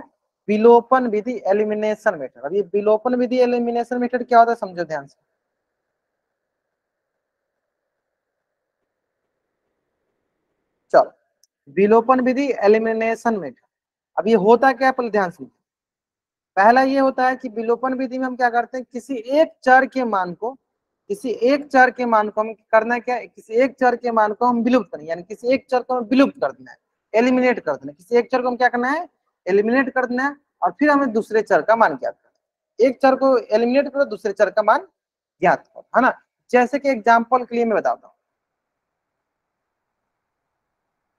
विलोपन विधि एलिमिनेशन मेथड। अब ये विलोपन विधि एलिमिनेशन मेथड क्या होता है समझो ध्यान से। चलो, विलोपन विधि एलिमिनेशन मेथड, अब ये होता क्या है पहले ध्यान से। पहला ये होता है कि विलोपन विधि में हम क्या करते हैं, किसी एक चर के मान को किसी एक चर के मान को हम करना है क्या, किसी एक चर के मान को हम विलुप्त करें, यानी किसी एक चर को हम विलुप्त कर देना है, एलिमिनेट कर देना है। किसी एक चर को हम क्या करना है, एलिमिनेट कर देना है, और फिर हमें दूसरे चर का मान ज्ञात करना है। एक चर को एलिमिनेट करो, दूसरे चर का मान ज्ञात करो, है ना। जैसे कि एग्जाम्पल के लिए मैं बताता हूँ,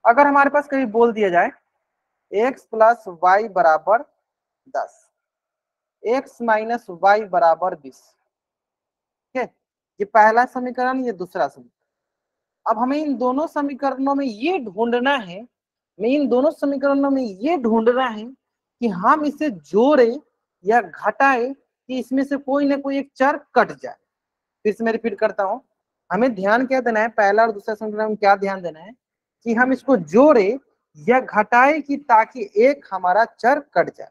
अगर हमारे पास कभी बोल दिया जाए x प्लस वाई बराबर 10, x माइनस वाई बराबर 20, ठीक है, ये पहला समीकरण, ये दूसरा समीकरण। अब हमें इन दोनों समीकरणों में ये ढूंढना है, मैं इन दोनों समीकरणों में ये ढूंढना है कि हम इसे जोड़े या घटाए कि इसमें से कोई ना कोई एक चर कट जाए। फिर से मैं रिपीट करता हूं, हमें ध्यान क्या देना है, पहला और दूसरा समीकरण में क्या ध्यान देना है कि हम इसको जोड़े या घटाए कि ताकि एक हमारा चर कट जाए।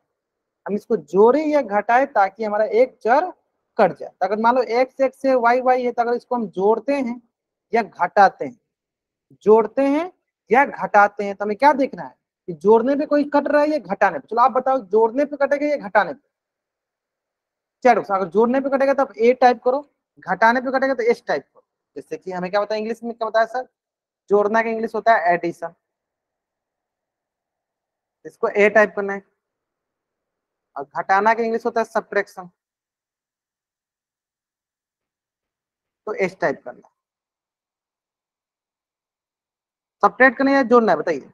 हम इसको जोड़े या घटाए ताकि हमारा एक चर कट जाए। तो अगर मान लो x x से y y है, तो अगर इसको हम जोड़ते हैं या घटाते हैं, जोड़ते हैं या घटाते हैं, तो हमें क्या देखना है कि जोड़ने पे कोई कट रहा है या घटाने पे। चलो आप बताओ, जोड़ने पे कटेगा या घटाने पे। चलो अगर जोड़ने पे कटेगा तो आप ए टाइप करो, घटाने पे कटेगा तो एस टाइप करो। जैसे कि हमें क्या बताया इंग्लिश में, क्या बताया सर, जोड़ना का इंग्लिश होता है एडिशन, इसको ए टाइप करना है, और घटाना का इंग्लिश होता है सब्ट्रैक्शन, तो एस टाइप करना है। सब्ट्रैक्ट करना है या जोड़ना है बताइए,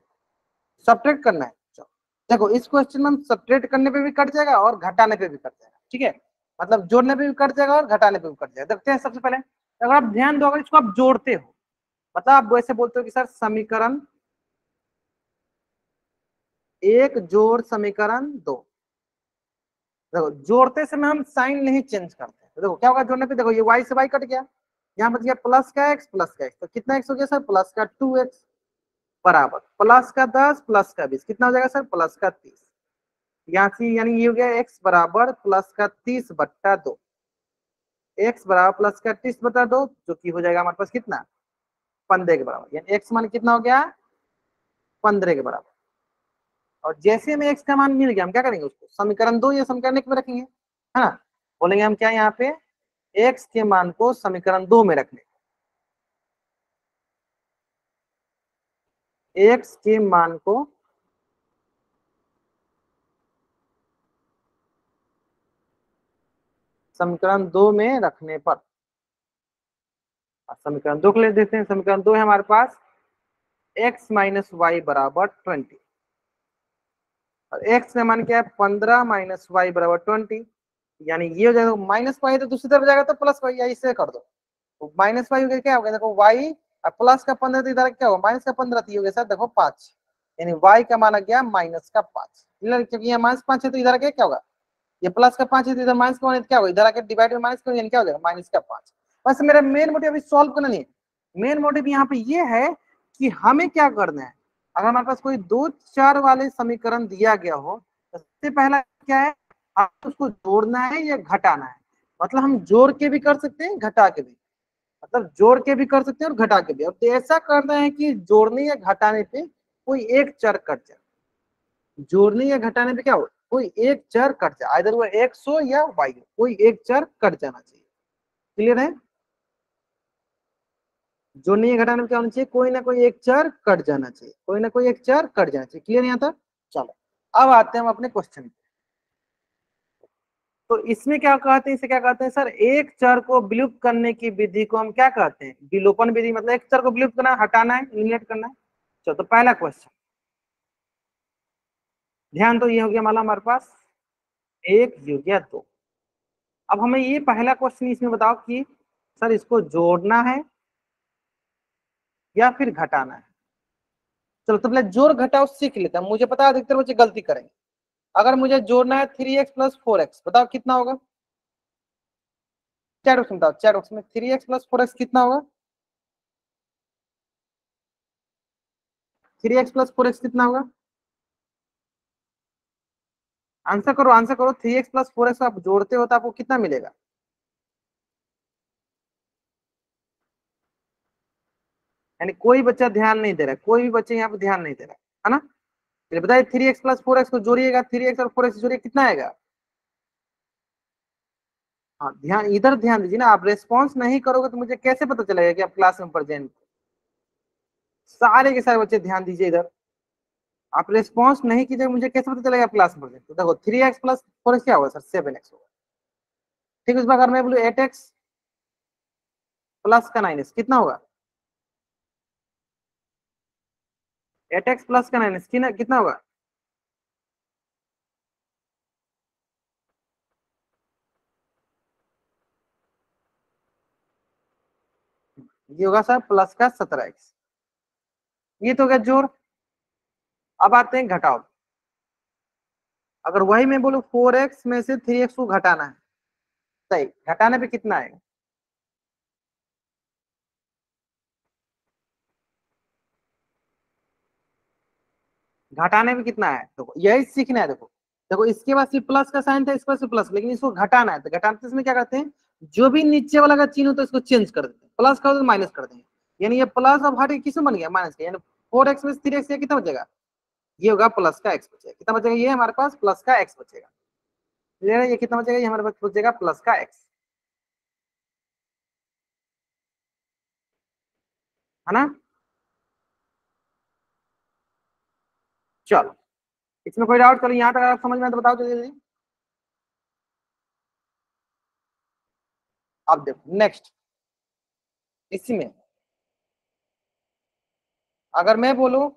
सब्ट्रैक्ट करना है। चलो देखो, इस क्वेश्चन में हम सब्ट्रैक्ट करने पे भी कट जाएगा और घटाने पे भी कट जाएगा, ठीक है, मतलब जोड़ने पे भी कट जाएगा और घटाने पे भी कट जाएगा। देखते हैं सबसे पहले, अगर आप ध्यान दो, अगर इसको आप जोड़ते हो, मतलब आप वैसे बोलते हो कि सर समीकरण एक जोड़ समीकरण दो, देखो जोड़ते समय हम साइन नहीं चेंज करते। तो देखो क्या होगा जोड़ने पे, देखो ये y से y कट गया, यहाँ बच गया प्लस का x प्लस का x, तो कितना x हो गया सर, प्लस का 2x, बराबर प्लस का 10 प्लस का 20, कितना हो जाएगा सर, प्लस का 30। यहाँ से यानी ये हो गया x बराबर प्लस का 30/2, x बराबर प्लस का 30/2, जो कि हो जाएगा हमारे पास कितना, 15 के बराबर, यानी x मान कितना हो गया, 15 के बराबर। और जैसे हमें x का मान मिल गया, हम क्या करेंगे, उसको समीकरण 2 या समीकरण 1 में रखेंगे, है ना। बोलेंगे हम क्या, यहाँ पे x के मान को समीकरण 2 में रखने, x के मान को समीकरण 2 में रखने पर, समीकरण 2 को ले देते हैं। समीकरण 2 है हमारे पास x माइनस वाई बराबर 20, और x का मान क्या है, 15 माइनस वाई बराबर 20, यानी ये हो जाएगा माइनस वाई, तो दूसरी तरफ जाएगा तो प्लस वाई, या इससे कर दो, तो माइनस वाई हो गया, क्या हो गया देखो वाई, और प्लस का 15 तो इधर क्या होगा, माइनस का 15 तो हो गया सर देखो 5, यानी वाई का मान आ गया माइनस का 5, क्योंकि यहाँ -5 है तो इधर क्या होगा, ये प्लस का 5 है तो इधर माइनस का 1 है तो क्या होगा, इधर आके डिवाइड में माइनस का, यानी क्या हो जाएगा माइनस का 5। बस मेरा मेन मोटिव अभी सॉल्व करना नहीं है, मेन मोटिव यहाँ पे ये है कि हमें क्या करना है। अगर हमारे पास कोई दो चार वाले समीकरण दिया गया हो, तो सबसे पहला क्या है, आपको उसको जोड़ना है या घटाना है। मतलब हम जोड़ के भी कर सकते हैं, घटा के भी, मतलब जोड़ के भी कर सकते हैं और घटा के भी। अब तो ऐसा करना है कि जोड़ने या घटाने पे कोई एक चर कट जाए, जोड़ने या घटाने पे क्या हो, कोई एक चर कट जाए, आइदर वो एक्स हो या वाई हो, कोई एक चर कट जाना चाहिए। क्लियर है, जोड़ने या घटाने में क्या होना चाहिए, कोई ना कोई एक चर कट जाना चाहिए, कोई ना कोई एक चर कट जाना चाहिए। क्लियर यहाँ तक, चलो अब आते हैं हम अपने क्वेश्चन पे। तो इसमें क्या कहते हैं, इसे क्या कहते हैं सर, एक चर को विलुप्त करने की विधि को हम क्या कहते हैं, विलोपन विधि। मतलब एक चर को विलुप्त करना, हटाना है, एलिमिनेट करना है। चलो तो पहला क्वेश्चन, ध्यान तो ये हो गया माला हमारे पास एक, ये हो गया दो। अब हमें ये पहला क्वेश्चन इसमें बताओ कि सर इसको जोड़ना है या फिर घटाना है। चलो तो पहले जोड़ घटाओ सीख लेते हैं, मुझे पता है अधिकतर बच्चे गलती करेंगे। अगर मुझे जोड़ना है 3x प्लस 4x, बताओ कितना होगा, चैट बॉक्स में बताओ, चैट बॉक्स में 3x प्लस 4x कितना होगा, 3x प्लस 4x कितना होगा, आंसर करो आंसर करो। 3x प्लस 4x आप जोड़ते हो तो आपको कितना मिलेगा, यानी कोई बच्चा ध्यान नहीं दे रहा है, कोई भी बच्चे यहाँ पे ध्यान नहीं दे रहा है ना। चलिए बताइए, 3x प्लस 4x को जोड़िएगा, 3x और 4x जोड़िए कितना आएगा, हाँ ध्यान, इधर ध्यान दीजिए ना, आप रेस्पॉन्स नहीं करोगे तो मुझे कैसे पता चलेगा कि आप क्लास में प्रेजेंट। सारे के सारे बच्चे ध्यान दीजिए इधर, आप रेस्पॉन्स नहीं कीजिए मुझे कैसे पता चलेगा आप क्लास में प्रेजेंट। तो देखो 3x प्लस 4x क्या होगा सर, 7x होगा। ठीक है, उस बार अगर मैं बोलूँ 8x प्लस का 9x कितना होगा, 8x प्लस का 9x कितना होगा, ये होगा सर प्लस का 17x। ये तो हो गया जोड़। अब आते हैं घटाओ। अगर वही मैं बोलूँ 4x में से 3x को घटाना है, सही, घटाने पे कितना आएगा, घटाने में कितना है, देखो यही सीखना है। देखो देखो इसके पास भी प्लस का साइन था, इसके पास भी प्लस, लेकिन इसको घटाना है। तो घटाते इसमें क्या करते हैं, जो भी नीचे वाला का चिन्ह होता है इसको चेंज कर देते हैं, प्लस का तो माइनस कर देंगे। यानी ये प्लस अब हट के किसमें बन गया, माइनस का। यानी 4x में 3x ये कितना बचेगा, ये होगा प्लस का x बचेगा। कितना बचेगा, ये हमारे पास प्लस का x बचेगा। क्लियर है, ये कितना बचेगा, ये हमारे पास बचेगा प्लस का x, है ना। चलो, इसमें कोई डाउट, चलो यहाँ तक आप समझ में आए तो बताओ जल्दी जल्दी। अब देखो नेक्स्ट, इसी में अगर मैं बोलूं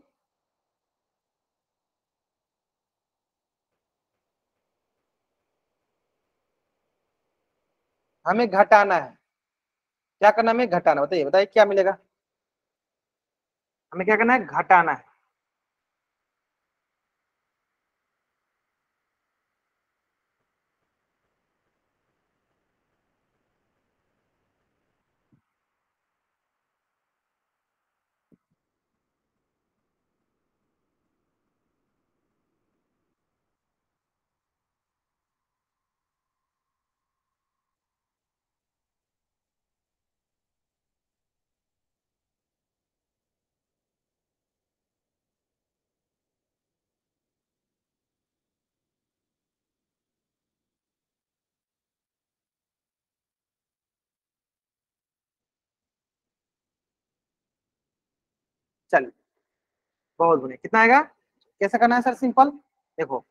हमें घटाना है, क्या करना है, हमें घटाना, बताइए बताइए क्या मिलेगा, हमें क्या करना है, घटाना है। चलिए बहुत बढ़िया, कितना आएगा, कैसे करना है सर, सिंपल। देखो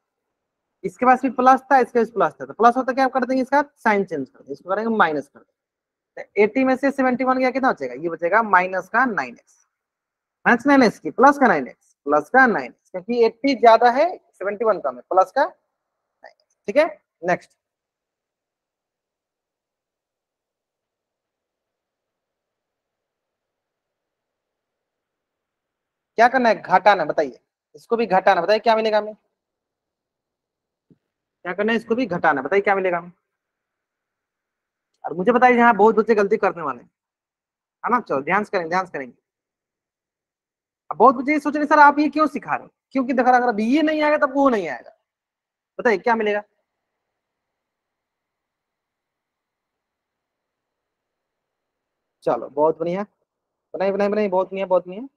इसके पास भी प्लस था, इसके पास प्लस था, तो प्लस होता क्या कर देंगे, इसका साइन चेंज कर देंगे, इसको करेंगे माइनस कर देंगे। तो 80 में से 71 गया, कितना बचेगा, ये बचेगा माइनस का 9x, माइनस 9x की प्लस का 9x, प्लस का 9x, क्योंकि 80 ज्यादा है 71 कम है, प्लस का 9x। ठीक है, नेक्स्ट क्या करना है, घटाना, बताइए इसको भी घटाना, बताइए क्या मिलेगा हमें, क्या करना है, इसको भी घटाना, बताइए क्या मिलेगा हमें। और मुझे बताइए यहाँ बहुत बच्चे गलती करने वाले हैं, है ना। चलो ध्यान से करेंगे, ध्यान से करेंगे। अब बहुत बच्चे ये सोच रहे सर आप ये क्यों सिखा रहे हो, क्योंकि देखो अगर अब ये नहीं आएगा तब वो नहीं आएगा। बताइए क्या मिलेगा, चलो बहुत बढ़िया, बनाइए बनाइए बनाइए, बहुत बढ़िया बहुत बढ़िया।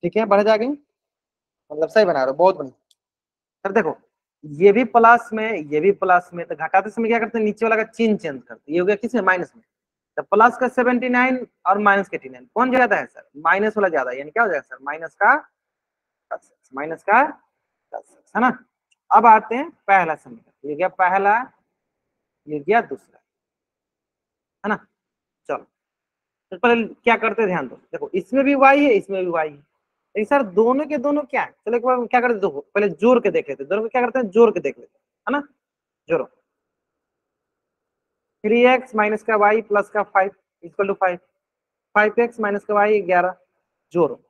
ठीक है, बढ़ जाएंगे, मतलब सही बना रहे हो, बहुत बढ़िया। सर देखो ये भी प्लस में, ये भी प्लस में, तो घटाते समय क्या करते हैं, नीचे वाला का चिन्ह चेंज करते हैं, ये हो गया किसमें, माइनस में। तो प्लस का 79 और माइनस का 89 कौन ज्यादा है सर, माइनस वाला ज्यादा है, यानी क्या हो जाएगा सर, माइनस का 10, माइनस का 10, है ना। अब आते हैं पहला समीकरण, ये गया पहला, ये गया दूसरा, है ना। चलो तो पहले क्या करते हैं, ध्यान दो, देखो इसमें भी y है, इसमें भी y है, लेकिन सर दोनों के दोनों क्या है, चलो एक बार क्या करते हैं, देखो पहले जोड़ के देख लेते हैं, दोनों को क्या करते हैं, जोड़ के देख लेते हैं, है ना। जोड़ो, 3x माइनस का y प्लस का 5 इक्वल टू 5, 5x माइनस का y 11, जोड़ो।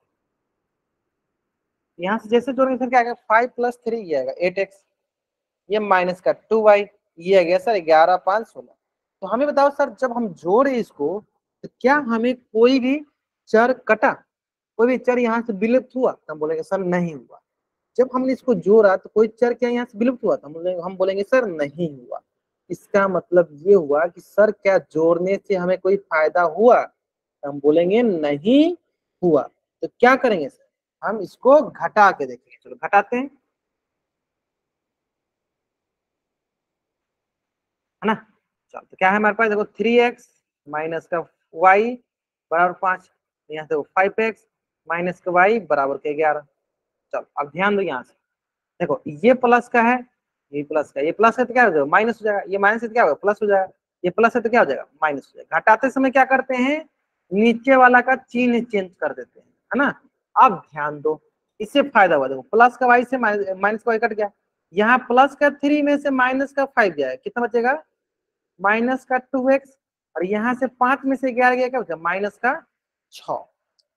यहाँ से जैसे जोड़ेंगे फिर क्या आएगा, 5 प्लस 3 ये आएगा 8x, ये माइनस का 2y, ये आ गया सर 11 5 16। तो हमें बताओ सर जब हम जोड़े इसको, तो क्या हमें कोई भी चर कटा, कोई भी चर यहाँ से विलुप्त हुआ तो हम बोलेंगे सर नहीं हुआ। जब हमने इसको जोड़ा तो कोई चर क्या यहाँ से विलुप्त हुआ था, हम बोलेंगे सर नहीं हुआ। इसका मतलब ये हुआ कि सर क्या जोड़ने से हमें कोई फायदा हुआ, तो हम बोलेंगे नहीं हुआ। तो क्या करेंगे सर, हम इसको घटा के देखेंगे। चलो घटाते हैं, है ना। चलो तो क्या है हमारे पास, देखो 3x माइनस का y बराबर 5, यहाँ से 5x माइनस का y बराबर के 11। चलो अब ध्यान दो यहाँ से, देखो ये प्लस का है, ये प्लस का, ये प्लस है तो क्या हो जाएगा माइनस हो जाएगा, ये माइनस है तो क्या होगा प्लस हो जाएगा, ये प्लस है तो क्या हो जाएगा माइनस हो जाएगा। घटाते समय क्या करते हैं, नीचे वाला का चिन्ह चेंज कर देते हैं, है ना। अब ध्यान दो, इससे फायदा हुआ, देखो प्लस का वाई से माइनस का वाई कट गया, यहाँ प्लस का 3 में से माइनस का 5 गया है, कितना बचेगा माइनस का 2x, और यहाँ से 5 में से 11 गया, क्या बचा माइनस का 6।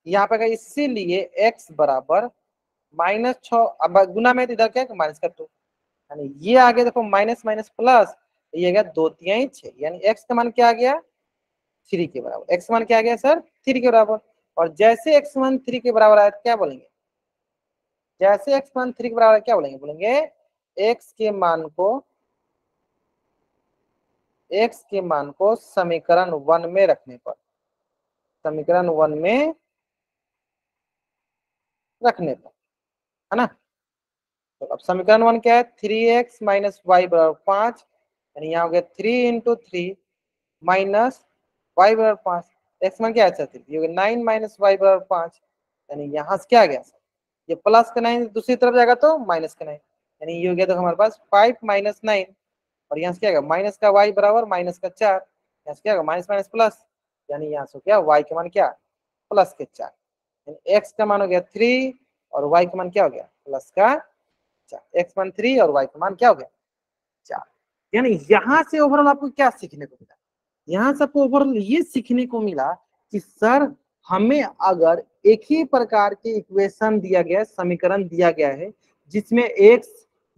यहाँ पे इसीलिए x बराबर -6, अब गुना में तो इधर क्या है माइनस का 2, यानी ये आ गया, देखो माइनस माइनस प्लस, ये आ गया 2×3 = 6, यानी x का मान क्या आ गया 3 के बराबर। x मान क्या आ गया सर 3 के बराबर। और जैसे x मान 3 के बराबर आया तो क्या बोलेंगे, जैसे x मान 3 के बराबर आया, क्या बोलेंगे, बोलेंगे x के मान को, x के मान को समीकरण 1 में रखने पर, समीकरण 1 में रखने पर, है ना। तो अब समीकरण 1 क्या है, 3x माइनस वाई बराबर 5, यानी यहाँ हो गया 3 × 3 माइनस वाई बराबर 5, एक्स मान क्या है 3, ये 9 माइनस वाई बराबर 5, यानी यहाँ से क्या आ गया, ये प्लस का 9 दूसरी तरफ जाएगा तो माइनस का 9, यानी ये हो गया, तो हमारे पास 5 माइनस 9, और यहाँ से क्या आएगा माइनस का वाई बराबर माइनस का 4, यहाँ से क्या आएगा माइनस माइनस प्लस, यानी यहाँ से क्या वाई का मान क्या प्लस के 4, यानी एक्स का मान हो गया 3 और वाई का मान क्या हो गया प्लस का 4, एक्स मान 3 और वाई का मान क्या हो गया 4। यानी यहाँ से ओवरऑल आपको क्या सीखने को मिला, यहाँ से आपको ओवरऑल ये सीखने को मिला कि सर हमें अगर एक ही प्रकार के इक्वेशन दिया गया है, समीकरण दिया गया है, जिसमें x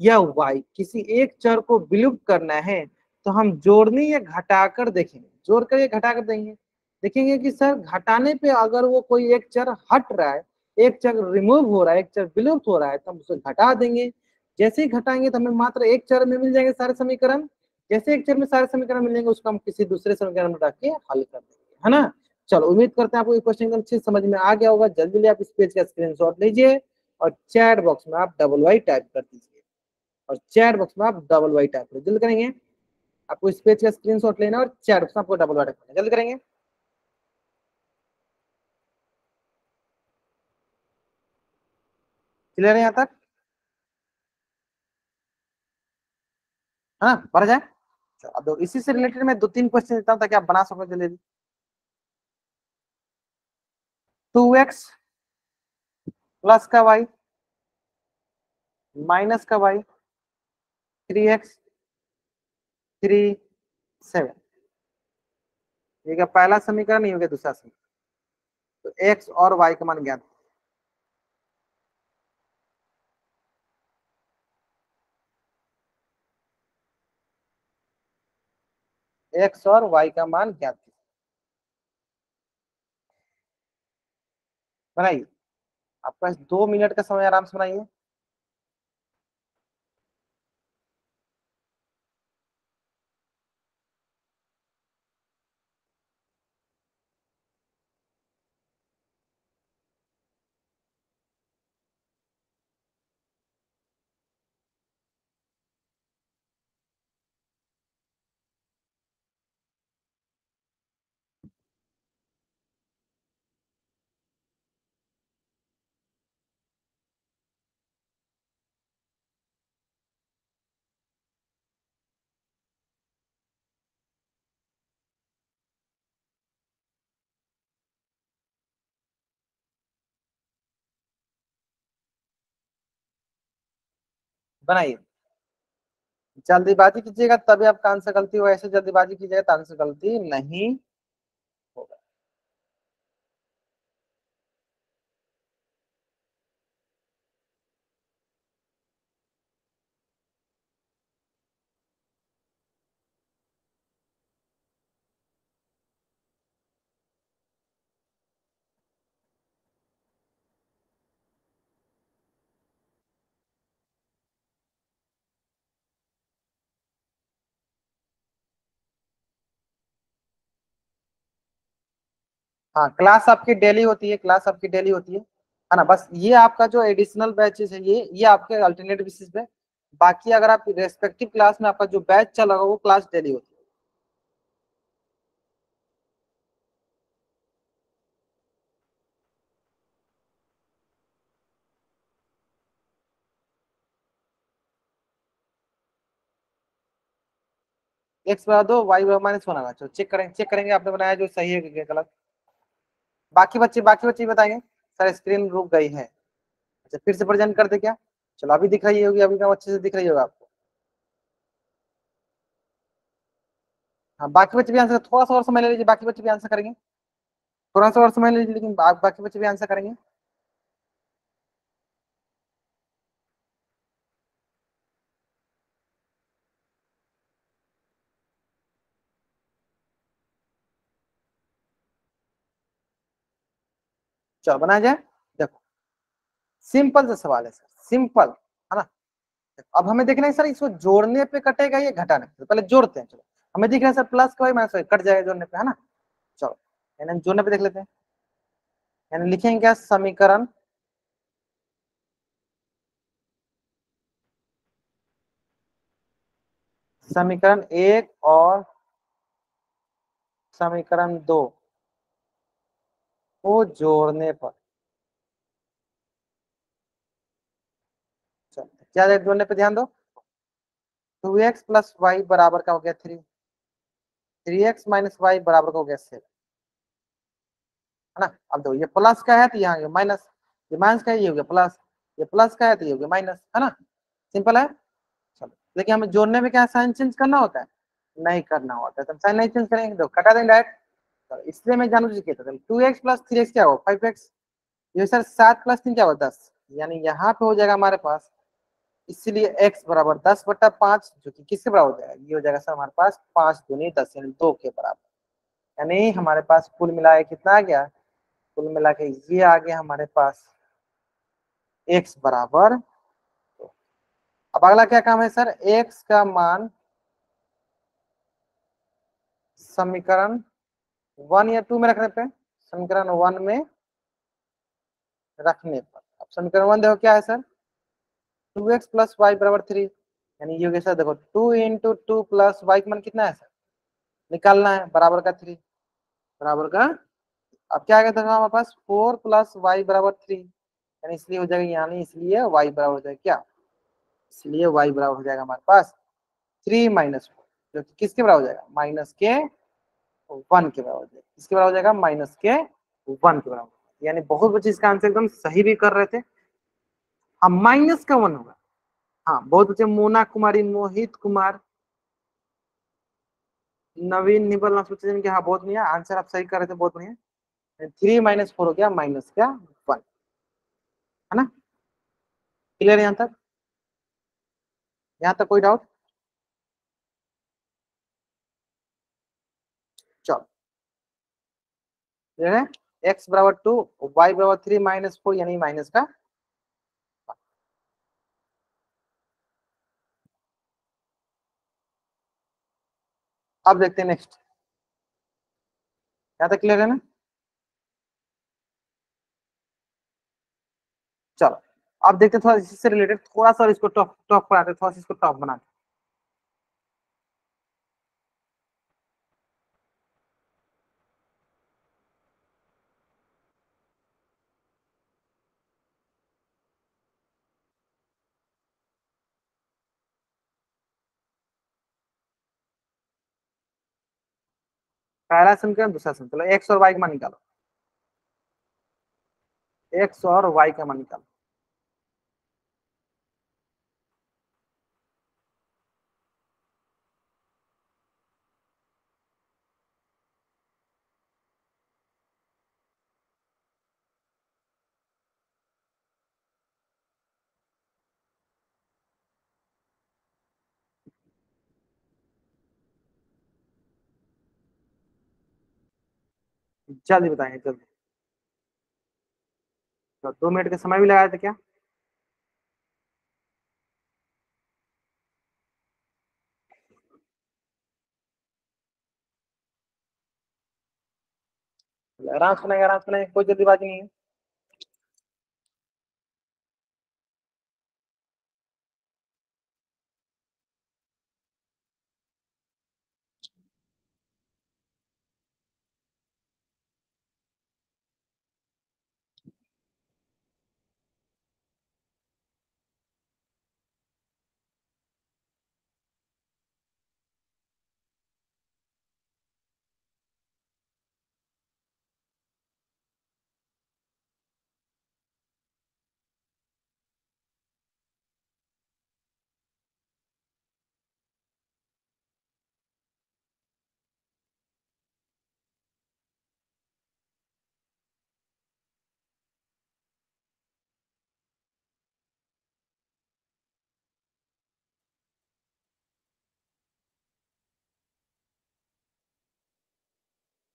या y किसी एक चर को विलुप्त करना है, तो हम जोड़ने या घटाकर देखेंगे, जोड़कर या घटाकर देंगे, देखेंगे कि सर घटाने पे अगर वो कोई एक चर हट रहा है, एक चर रिमूव हो रहा है, एक चर विलुप्त हो रहा है, तो हम उसे घटा देंगे। जैसे ही घटाएंगे तो हमें मात्र एक चर में मिल जाएंगे सारे समीकरण, जैसे एक चर में सारे समीकरण मिलेंगे उसको हम किसी दूसरे समीकरण में रख के हल कर देंगे, है ना। चलो उम्मीद करते हैं आपको ये क्वेश्चन एकदम अच्छे से समझ में आ गया होगा। जल्दी जल्दी आप इस पेज का स्क्रीनशॉट लीजिए और चैट बॉक्स में आप डबल वाई टाइप कर दीजिए, और चैट बॉक्स में आप डबल वाई टाइप जल्दी करेंगे। आपको इस पेज का स्क्रीनशॉट लेना और चैट बॉक्स में आपको डबल वाई टाइप करना, जल्दी करेंगे। क्लियर है यहाँ तक, हाँ भर जाए। चलो अब इसी से रिलेटेड मैं 2-3 क्वेश्चन देता हूँ ताकि आप बना सको जल्दी। 2x प्लस का वाई माइनस का वाई 3x 3 7, ये क्या पहला समीकरण, नहीं हो गया दूसरा समीकरण। तो x और y का मान ज्ञात, x और y का मान ज्ञात बनाइए। आपका 2 मिनट का समय, आराम से बनाइए। बनाइए, जल्दीबाजी कीजिएगा तभी आपका आंसर गलती हो, ऐसे जल्दीबाजी कीजिएगा तो आंसर गलती नहीं होगा। हाँ, क्लास आपकी डेली होती है, क्लास आपकी डेली होती है ना। बस ये आपका जो एडिशनल बैचेस है, ये आपके अल्टरनेट बेसिस पे। बाकी अगर आप रेस्पेक्टिव क्लास में आपका जो बैच चला होगा वो क्लास डेली होती है। एक्स बराबर 2, वाई बराबर -1 आना। चलो चेक करेंगे आपने बनाया जो सही है कि गलत। बाकी बच्चे बताएंगे। सर स्क्रीन रुक गई है। अच्छा, फिर से प्रेजेंट कर दे क्या? चलो अभी दिख रही होगी, अभी तो अच्छे से दिख रही होगा आपको। हाँ, बाकी बच्चे भी आंसर, थोड़ा सा और समय ले लीजिए, बाकी बच्चे भी आंसर करेंगे। थोड़ा सा और समय ले लीजिए, लेकिन बाकी बच्चे भी आंसर करेंगे। चलो बनाया जाए। देखो, सिंपल सा सवाल है सर, सिंपल, है ना। अब हमें देखना है सर इसको जोड़ने पे कटेगा या घटाने पे, तो पहले जोड़ते हैं। चलो, हमें दिख रहा है सर प्लस का माइनस कट जाएगा जोड़ने पे, है ना। चलो, यानी हम जोड़ने पे देख लेते हैं। यानी लिखेंगे क्या? समीकरण समीकरण एक और समीकरण दो को जोड़ने पर, चलो क्या जोड़ने पे ध्यान दो। 2x प्लस वाई बराबर का हो गया 3, 3x - y बराबर का हो गया 7, है ना। अब दो, ये प्लस का है तो यहाँ माइनस, ये माइनस का है ये हो गया प्लस, ये प्लस का है तो ये हो गया माइनस, है ना। सिंपल है। चलो, लेकिन हमें जोड़ने में क्या साइन चेंज करना होता है? नहीं करना होता है, तो साइन नहीं चेंज करेंगे तो कटा देंगे डायरेक्ट। तो इसलिए मैं जानू किया था 2x प्लस 3x क्या होगा 5x। ये सर 7 + 3 क्या होगा 10, यानी यहाँ पे हो जाएगा हमारे पास, इसलिए x बराबर 10/5, जो कि किसके बराबर हो जाएगा? ये हो जाएगा सर हमारे पास 5 दूनी 10, यानी 2 के बराबर। यानी हमारे पास कुल मिला के कितना आ गया? कुल मिला के ये आ गया हमारे पास x बराबर 2। अब अगला क्या काम है सर? x का मान समीकरण 1 या 2 में रखने पे, समीकरण 1 में रखने पर। अब समीकरण 1 देखो क्या है सर? 2x प्लस वाई बराबर 3, यानी ये हो गया सर, देखो 2 × 2 प्लस वाई का मान कितना है सर? निकालना है, बराबर का 3, बराबर का। अब क्या आ गया था हमारे पास? 4 + वाई बराबर 3, यानी इसलिए हो जाएगा, यानी इसलिए वाई बराबर हो जाएगा क्या? इसलिए वाई बराबर हो जाएगा हमारे पास 3 - 4, जो कि किसके बराबर हो जाएगा? -1 के बराबर हो जाएगा। किसके बराबर हो जाएगा? -1 के बराबर। यानी बहुत बच्चे इसका आंसर एकदम सही भी कर रहे थे। हाँ, -1 होगा। हाँ, बहुत बच्चे, मोना कुमारी, मोहित कुमार, नवीन निबल ना सोचे कि हाँ बहुत बढ़िया आंसर आप सही कर रहे थे, बहुत बढ़िया। 3 - 4 हो गया माइनस क्या 1, है ना। क्लियर यहाँ तक? यहाँ तक कोई डाउट? चलो, क्लियर है। x बराबर 2, वाई बराबर 3 - 4, यानी माइनस का। अब देखते हैं नेक्स्ट। यहाँ तक क्लियर है ना? चलो, अब देखते हैं थोड़ा इससे रिलेटेड, थोड़ा सा इसको टॉप टॉप पर आते हैं, थोड़ा सा इसको टॉप बनाते हैं। पहला समीकरण, दूसरा समीकरण, चलो एक्स और वाई का मान निकालो। एक्स और वाई का मान निकालो। जल्दी बताएंगे जल्दी। तो 2 मिनट का समय भी लगाया था क्या? आराम से बनाएंगे, कोई जल्दीबाजी नहीं है।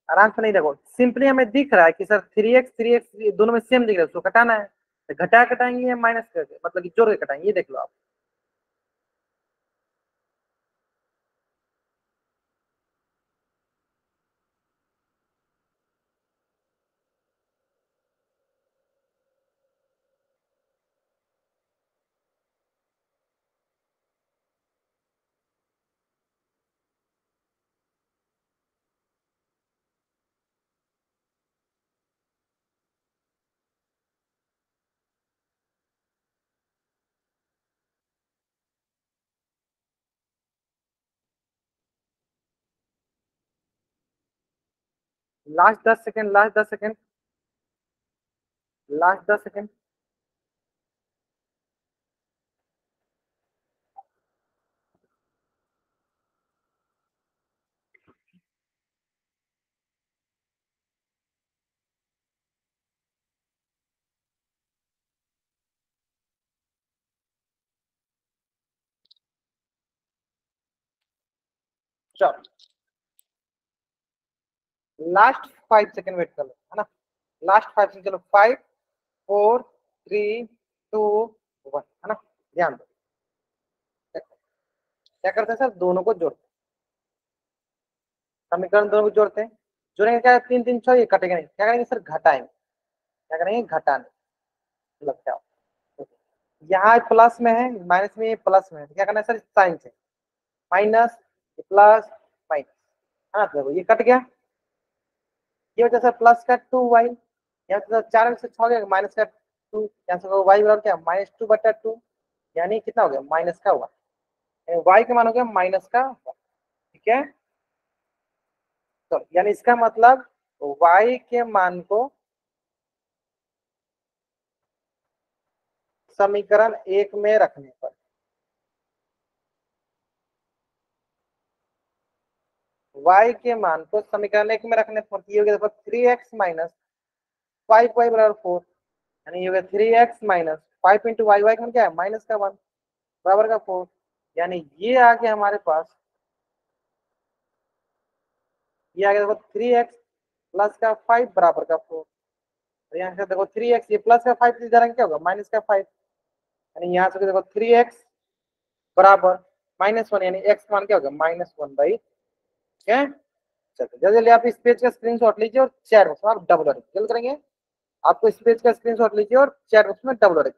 आराम से नहीं, देखो सिंपली हमें दिख रहा है कि सर 3x दोनों में सेम दिख रहा है, उसको घटाना है। तो घटा घटाएंगे या माइनस करके, मतलब कि जोड़ के घटाएंगे, ये देख लो आप। Last 10 second. चलो लास्ट 5 सेकेंड वेट कर लो, है ना। लास्ट 5 सेकेंड, चलो 5 4 3 2 1, है ना। ध्यान दो, क्या करते हैं सर, दोनों को जोड़ते हैं, समीकरण दोनों को जोड़ते हैं। जोड़ेंगे क्या, 3 3 6, ये कटेगा नहीं, क्या करेंगे सर, घटाएंगे। क्या करेंगे, घटाने, मतलब क्या, यहाँ प्लस में है, माइनस में, ये प्लस में है, तो क्या करना है सर, साइन से माइनस प्लस माइनस, हाँ तो देखो ये कट गया। ये होता है सर +का 2y, यहाँ से 4 में से 6 हो गया, -का 2, यहाँ से y बराबर क्या, -2/2, यानी कितना हो गया, माइनस का हुआ, y का मान हो गया माइनस का 1, ठीक है। तो यानी इसका मतलब y के मान को समीकरण 1 में रखने पर, y के मान को समीकरण 1 में रखने पर ये हो गया, देखो 3x - 5y = 4, यानी ये हो गया 3x - 5 × y, y का मान क्या है, -का 1 बराबर का 4, यानी ये आ गया हमारे पास, ये आ गया देखो 3x प्लस का 5 बराबर का 4। तो यहाँ से देखो 3x, ये प्लस का 5 इधर क्या होगा, -का 5, यानी यहाँ से देखो 3x बराबर -1, यानी x मान क्या होगा, -1/, ठीक है। चलो जल्दी जल्दी आप इस पेज का स्क्रीनशॉट लीजिए और चैट बॉक्स में आप डबल जल्द करेंगे। आपको इस पेज का स्क्रीनशॉट लीजिए और चैट बॉक्स में डबल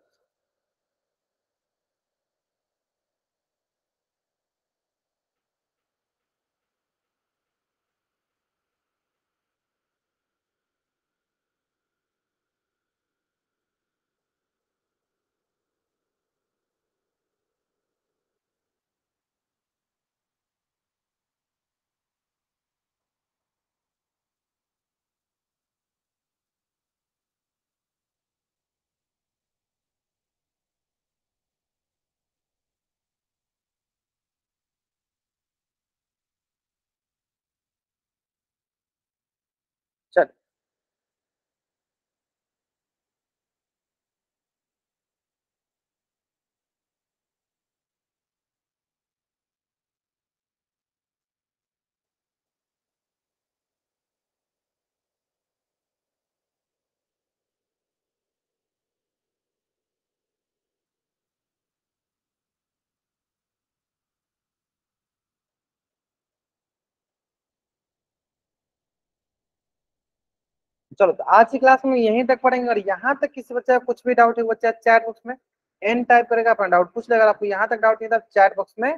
चलो तो आज की क्लास में यहीं तक पढ़ेंगे, और यहाँ तक किसी बच्चे का कुछ भी डाउट है बच्चा चैट बॉक्स में एन टाइप करेगा, अपना डाउट पूछ लेगा। आपको यहाँ तक डाउट नहीं था चैट बॉक्स में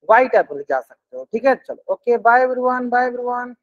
वाई टाइप करके जा सकते हो। ठीक है, चलो okay, bye everyone, bye everyone.